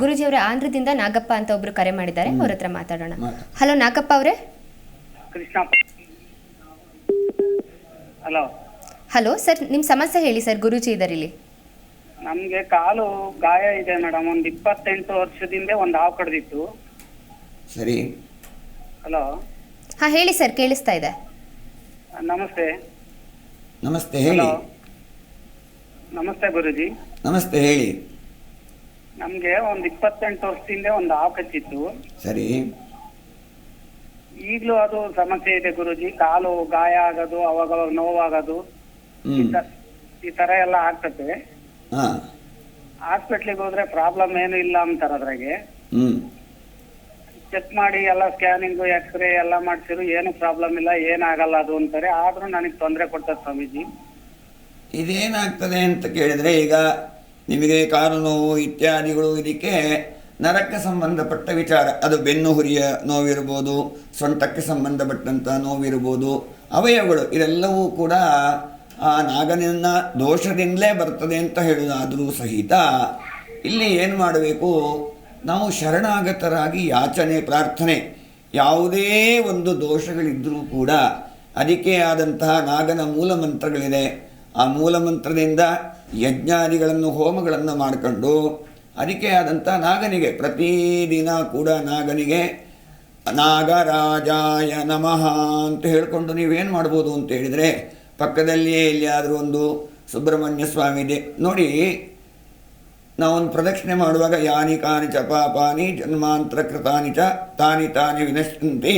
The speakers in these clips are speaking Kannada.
ಗುರುಜಿ ಅವರ ಆಂಧ್ರದಿಂದ ನಾಗಪ್ಪ ಅಂತ ಒಬ್ರು ಕರೆ ಮಾಡಿದ್ದಾರೆ, ಅವ್ರ ಹತ್ರ ಮಾತಾಡೋಣ. ಹಲೋ ನಾಗಪ್ಪ ಅವರೇ. ಕೃಷ್ಣ. ಹಲೋ. ಹಲೋ ಸರ್, ನಿಮ್ಮ ಸಮಸ್ಯೆ ಹೇಳಿ ಸರ್, ಗುರುಜಿ ಇದ್ದಾರೆ ಇಲ್ಲಿ. ನಮ್ಗೆ ಕಾಲು ಗಾಯ ಇದೆ ಮೇಡಮ್. ಒಂದು 28 ವರ್ಷದಿಂದ ಒಂದು ಹಾವು ಕಡ್ದಿತ್ತು. ಸರಿ. ಹಲೋ. ಹಾ ಹೇಳಿ ಸರ್, ಕೇಳಿಸ್ತಾ ಇದೆ. ನಮಸ್ತೆ. ನಮಸ್ತೆ ಹೇಳಿ. ನಮಸ್ತೆ ಗುರುಜಿ. ನಮಸ್ತೆ ಹೇಳಿ. ನಮ್ಗೆ ಒಂದು 28 ವರ್ಷದಿಂದ ಒಂದು ಹಾವು ಕಚ್ಚಿತ್ತು. ಸರಿ. ಈಗಲೂ ಅದು ಸಮಸ್ಯೆ ಇದೆ ಗುರುಜಿ. ಕಾಲು ಗಾಯ ಆಗೋದು, ಅವಾಗ ನೋವಾಗೋದು, ಈ ತರ ಎಲ್ಲ ಆಗ್ತದೆ. ಹಾಸ್ಪಿಟ್ಲಿಗೆ ಹೋದ್ರೆ ಪ್ರಾಬ್ಲಮ್ ಏನು ಇಲ್ಲ ಅಂತಾರ. ಅದ್ರಾಗೆ ಚೆಕ್ ಮಾಡಿ ಎಲ್ಲ ಸ್ಕ್ಯಾನಿಂಗು ಎಕ್ಸ್ರೇ ಎಲ್ಲ ಮಾಡ್ಸಿರು, ಏನು ಪ್ರಾಬ್ಲಮ್ ಇಲ್ಲ, ಏನಾಗಲ್ಲ ಅದು ಅಂತಾರೆ. ಆದ್ರೂ ನನಗೆ ತೊಂದರೆ ಕೊಡ್ತಾರೆ ಸ್ವಾಮೀಜಿ. ಇದೇನಾಗ್ತದೆ ಅಂತ ಕೇಳಿದರೆ, ಈಗ ನಿಮಗೆ ಕಾಲು ನೋವು ಇತ್ಯಾದಿಗಳು ಇದಕ್ಕೆ ನರಕ್ಕೆ ಸಂಬಂಧಪಟ್ಟ ವಿಚಾರ. ಅದು ಬೆನ್ನು ಹುರಿಯ ನೋವಿರ್ಬೋದು, ಸೊಂಟಕ್ಕೆ ಸಂಬಂಧಪಟ್ಟಂಥ ನೋವಿರ್ಬೋದು, ಅವಯವಗಳು ಇದೆಲ್ಲವೂ ಕೂಡ ಆ ನಾಗನಿನ ದೋಷದಿಂದಲೇ ಬರ್ತದೆ ಅಂತ ಹೇಳುವುದಾದರೂ ಸಹಿತ ಇಲ್ಲಿ ಏನು ಮಾಡಬೇಕು, ನಾವು ಶರಣಾಗತರಾಗಿ ಯಾಚನೆ ಪ್ರಾರ್ಥನೆ, ಯಾವುದೇ ಒಂದು ದೋಷಗಳಿದ್ದರೂ ಕೂಡ ಅದಕ್ಕೆ ಆದಂತಹ ನಾಗನ ಮೂಲ ಮಂತ್ರಗಳಿದೆ. ಆ ಮೂಲ ಮಂತ್ರದಿಂದ ಯಜ್ಞಾದಿಗಳನ್ನು ಹೋಮಗಳನ್ನು ಮಾಡಿಕೊಂಡು ಅದಕ್ಕೆ ಆದಂಥ ನಾಗನಿಗೆ ಪ್ರತಿದಿನ ಕೂಡ ನಾಗನಿಗೆ ನಾಗರಾಜಾಯ ನಮಃ ಅಂತ ಹೇಳಿಕೊಂಡು ನೀವೇನು ಮಾಡ್ಬೋದು ಅಂತ ಹೇಳಿದರೆ, ಪಕ್ಕದಲ್ಲಿಯೇ ಎಲ್ಲಿಯಾದರೂ ಒಂದು ಸುಬ್ರಹ್ಮಣ್ಯ ಸ್ವಾಮಿ ಇದೆ ನೋಡಿ. ನಾವೊಂದು ಪ್ರದಕ್ಷಿಣೆ ಮಾಡುವಾಗ ಯಾನಿ ಕಾನಿ ಚ ಪಾಪಾನಿ ಜನ್ಮಾಂತರ ಕೃತಾನಿ ಚ ತಾನಿ ತಾನಿ ವಿನಶ್ಯಂತಿ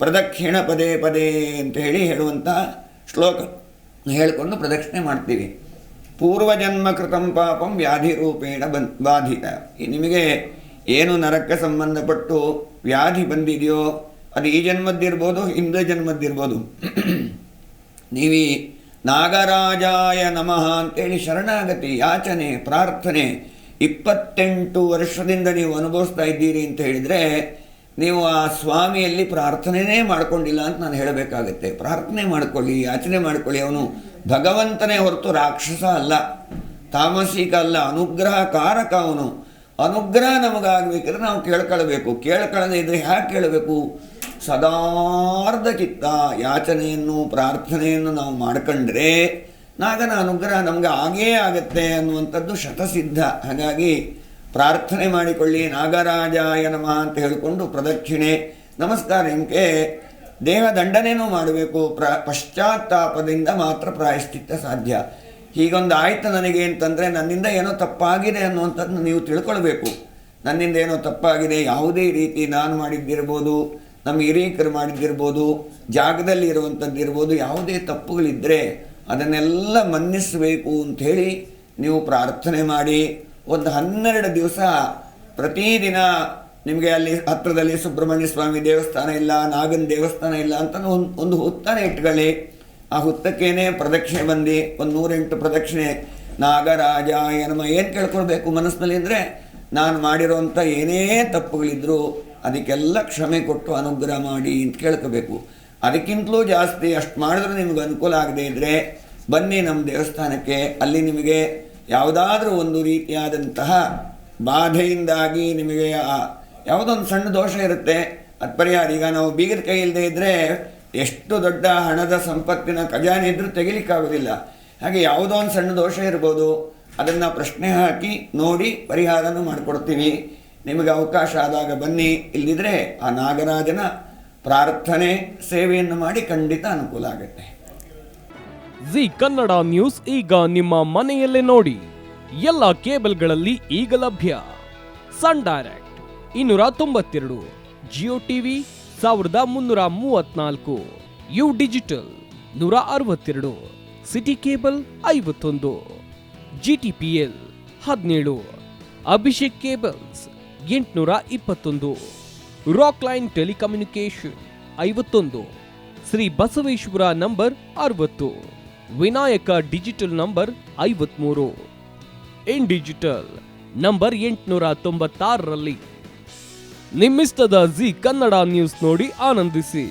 ಪ್ರದಕ್ಷಿಣ ಪದೇ ಪದೇ ಅಂತ ಹೇಳುವಂಥ ಶ್ಲೋಕ ಹೇಳಿಕೊಂಡು ಪ್ರದಕ್ಷಿಣೆ ಮಾಡ್ತೀವಿ. ಪೂರ್ವಜನ್ಮ ಕೃತಂ ಪಾಪಂ ವ್ಯಾಧಿ ರೂಪೇಣ ಬಾಧಿತ. ನಿಮಗೆ ಏನು ನರಕ್ಕೆ ಸಂಬಂಧಪಟ್ಟು ವ್ಯಾಧಿ ಬಂದಿದೆಯೋ ಅದು ಈ ಜನ್ಮದ್ದಿರ್ಬೋದು, ಹಿಂದೆ ಜನ್ಮದ್ದಿರ್ಬೋದು, ನೀವೀ ನಾಗರಾಜಾಯ ನಮಃ ಅಂತೇಳಿ ಶರಣಾಗತಿ ಯಾಚನೆ ಪ್ರಾರ್ಥನೆ 28 ವರ್ಷದಿಂದ ನೀವು ಅನುಭವಿಸ್ತಾ ಇದ್ದೀರಿ ಅಂತ ಹೇಳಿದರೆ, ನೀವು ಆ ಸ್ವಾಮಿಯಲ್ಲಿ ಪ್ರಾರ್ಥನೆಯೇ ಮಾಡ್ಕೊಂಡಿಲ್ಲ ಅಂತ ನಾನು ಹೇಳಬೇಕಾಗತ್ತೆ. ಪ್ರಾರ್ಥನೆ ಮಾಡಿಕೊಳ್ಳಿ, ಯಾಚನೆ ಮಾಡಿಕೊಳ್ಳಿ. ಅವನು ಭಗವಂತನೇ ಹೊರತು ರಾಕ್ಷಸ ಅಲ್ಲ, ತಾಮಸಿಕ ಅಲ್ಲ, ಅನುಗ್ರಹಕಾರಕ ಅವನು. ಅನುಗ್ರಹ ನಮಗಾಗಬೇಕಿದ್ರೆ ನಾವು ಕೇಳ್ಕೊಳ್ಬೇಕು. ಕೇಳ್ಕೊಳ್ಳದೆ ಇದ್ರೆ ಹ್ಯಾಕೆ ಕೇಳಬೇಕು? ಸದಾರ್ಧ ಚಿತ್ತ ಯಾಚನೆಯನ್ನು ಪ್ರಾರ್ಥನೆಯನ್ನು ನಾವು ಮಾಡ್ಕೊಂಡ್ರೆ ನಾಗನ ಅನುಗ್ರಹ ನಮಗೆ ಆಗೇ ಆಗತ್ತೆ ಅನ್ನುವಂಥದ್ದು ಶತಸಿದ್ಧ. ಹಾಗಾಗಿ ಪ್ರಾರ್ಥನೆ ಮಾಡಿಕೊಳ್ಳಿ. ನಾಗರಾಜಾಯ ನಮಃ ಅಂತ ಹೇಳಿಕೊಂಡು ಪ್ರದಕ್ಷಿಣೆ ನಮಸ್ಕಾರ. ನಿಮಗೆ ದೇಹ ದಂಡನೆಯೂ ಮಾಡಬೇಕು. ಪಶ್ಚಾತ್ತಾಪದಿಂದ ಮಾತ್ರ ಪ್ರಾಯಶ್ಚಿತ್ತ ಸಾಧ್ಯ. ಹೀಗೊಂದು ಆಯ್ತು ನನಗೆ ಅಂತಂದರೆ, ನನ್ನಿಂದ ಏನೋ ತಪ್ಪಾಗಿದೆ ಅನ್ನುವಂಥದ್ದು ನೀವು ತಿಳ್ಕೊಳ್ಬೇಕು. ನನ್ನಿಂದ ಏನೋ ತಪ್ಪಾಗಿದೆ, ಯಾವುದೇ ರೀತಿ ನಾನು ಮಾಡಿದ್ದಿರ್ಬೋದು, ನಮ್ಮ ಹಿರಿಯಕರು ಮಾಡಿದ್ದಿರ್ಬೋದು, ಜಾಗದಲ್ಲಿ ಇರುವಂಥದ್ದು ಇರ್ಬೋದು, ಯಾವುದೇ ತಪ್ಪುಗಳಿದ್ದರೆ ಅದನ್ನೆಲ್ಲ ಮನ್ನಿಸಬೇಕು ಅಂಥೇಳಿ ನೀವು ಪ್ರಾರ್ಥನೆ ಮಾಡಿ. ಒಂದು 12 ದಿವಸ ಪ್ರತಿದಿನ ನಿಮಗೆ ಅಲ್ಲಿ ಹತ್ತಿರದಲ್ಲಿ ಸುಬ್ರಹ್ಮಣ್ಯ ಸ್ವಾಮಿ ದೇವಸ್ಥಾನ ಇಲ್ಲ, ನಾಗನ ದೇವಸ್ಥಾನ ಇಲ್ಲ ಅಂತ ಒಂದು ಹುತ್ತನೇ ಇಟ್ಕೊಳ್ಳಿ. ಆ ಹುತ್ತಕ್ಕೇನೆ ಪ್ರದಕ್ಷಿಣೆ ಬಂದು ಒಂದು 108 ಪ್ರದಕ್ಷಿಣೆ ನಾಗರಾಜಾಯ ನಮಃ ಏನು ಕೇಳ್ಕೊಳ್ಬೇಕು ಮನಸ್ಸಿನಲ್ಲಿ ಅಂದರೆ, ನಾನು ಮಾಡಿರೋಂಥ ಏನೇ ತಪ್ಪುಗಳಿದ್ದರೂ ಅದಕ್ಕೆಲ್ಲ ಕ್ಷಮೆ ಕೊಟ್ಟು ಅನುಗ್ರಹ ಮಾಡಿ ಅಂತ ಕೇಳ್ಕೋಬೇಕು. ಅದಕ್ಕಿಂತಲೂ ಜಾಸ್ತಿ ಅಷ್ಟು ಮಾಡಿದ್ರೂ ನಿಮಗೆ ಅನುಕೂಲ ಆಗದೇ ಇದ್ದರೆ ಬನ್ನಿ ನಮ್ಮ ದೇವಸ್ಥಾನಕ್ಕೆ. ಅಲ್ಲಿ ನಿಮಗೆ ಯಾವುದಾದ್ರೂ ಒಂದು ರೀತಿಯಾದಂತಹ ಬಾಧೆಯಿಂದಾಗಿ ನಿಮಗೆ ಯಾವುದೊಂದು ಸಣ್ಣ ದೋಷ ಇರುತ್ತೆ, ಅದು ಪರಿಹಾರ. ಈಗ ನಾವು ಬೀಗದ ಕೈ ಇಲ್ಲದೆ ಇದ್ದರೆ ಎಷ್ಟು ದೊಡ್ಡ ಹಣದ ಸಂಪತ್ತಿನ ಖಜಾನೆ ಇದ್ದರೂ ತೆಗಿಲಿಕ್ಕಾಗೋದಿಲ್ಲ. ಹಾಗೆ ಯಾವುದೋ ಒಂದು ಸಣ್ಣ ದೋಷ ಇರ್ಬೋದು, ಅದನ್ನು ಪ್ರಶ್ನೆ ಹಾಕಿ ನೋಡಿ ಪರಿಹಾರನೂ ಮಾಡಿಕೊಡ್ತೀವಿ. ನಿಮಗೆ ಅವಕಾಶ ಆದಾಗ ಬನ್ನಿ. ಇಲ್ಲಿದ್ದರೆ ಆ ನಾಗರಾಜನ ಪ್ರಾರ್ಥನೆ ಸೇವೆಯನ್ನು ಮಾಡಿ ಖಂಡಿತ ಅನುಕೂಲ ಆಗುತ್ತೆ. ಜಿ ಕನ್ನಡ ನ್ಯೂಸ್ ಈಗ ನಿಮ್ಮ ಮನೆಯಲ್ಲೇ ನೋಡಿ. ಎಲ್ಲ ಕೇಬಲ್ಗಳಲ್ಲಿ ಈಗ ಲಭ್ಯ. Sun Direct 292, Jio TV 1334, U digital 162, city cable 51, GTPL 17, Abhishek cables 821, rock line telecommunication 51, Shri Basaveshwara number 60, Vinayaka digital number 53, in digital number 896ರಲ್ಲಿ. ನಿಮ್ಮಿಸ್ತದ ಜಿ ಕನ್ನಡ ನ್ಯೂಸ್ ನೋಡಿ ಆನಂದಿಸಿ.